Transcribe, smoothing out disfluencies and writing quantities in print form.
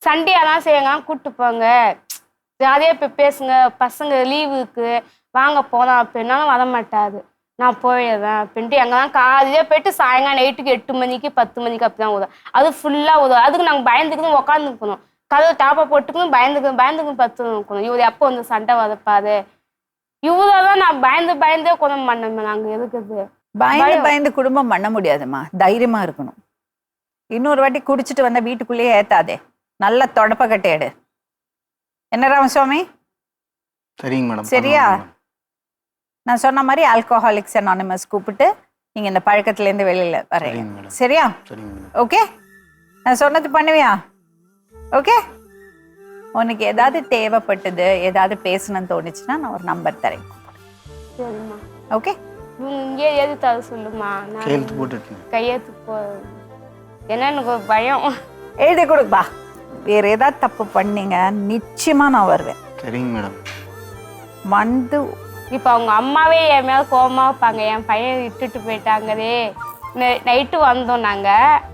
சண்டையாக தான் செய்யுங்க கூப்பிட்டு போங்க, ஜாலியாக போய் பேசுங்க, பசங்க லீவுக்கு வாங்க போகலாம் அப்படின்னாலும் வரமாட்டாது. நான் போயிடுறேன் அப்படின்ட்டு எங்கே தான் காலையிலே போயிட்டு சாயங்காலம் நைட்டுக்கு 8 மணிக்கு 10 மணிக்கு அப்படி தான் உதவும். அது ஃபுல்லாக உதவும். அதுக்கு நாங்கள் பயந்துக்கணும் உட்காந்துக்கணும், கதவு டாப்பை போட்டுக்கணும், பயந்துக்கணும் பத்து இருக்கணும். இவர் எப்போ வந்து சண்டை வதப்பாரு, இவ்வளோதான். நான் பயந்தே குணம் பண்ணோம். நாங்கள் இருக்குது பயந்து குடும்பம் பண்ண முடியாதுமா. தைரியமா இருக்கணும். இன்னொரு வாட்டி குடிச்சிட்டு வந்தா வீட்டுக்குள்ளேயே ஏத்தாதே, நல்ல தொடப்ப கட்டையடு. என்ன ராமசுவாமி? சரிங்க மேடம். சரியா? நான் சொன்ன மாதிரி ஆல்கஹாலிக்ஸ் அனானிமஸ் கூப்பிட்டு நீங்க இந்த பழக்கத்துல இருந்து வெளியில வரீங்க. சரியா? ஓகே, நான் சொன்னது பண்ணுவியா? ஓகே, உனக்கு ஏதாவது தேவைப்பட்டது, ஏதாவது பேசணும்னு தோணுச்சுன்னா நான் ஒரு நம்பர் தரேன். சரிம்மா. ஓகே, இங்கே எழுதி தர சொல்லுமா, கையெழுத்து போட்டு கையெழுத்து போ. ஏன்னா எனக்கு ஒரு பயம். எழுதி கொடுப்பா. வேற ஏதாவது தப்பு பண்ணீங்க நிச்சயமா நான் வருவேன். சரிங்க மேடம். வந்து இப்போ அவங்க அம்மாவே என் மேலே கோபமாக வைப்பாங்க, என் பையன் விட்டுட்டு போயிட்டாங்கதே. நைட்டு வந்தோம் நாங்கள்.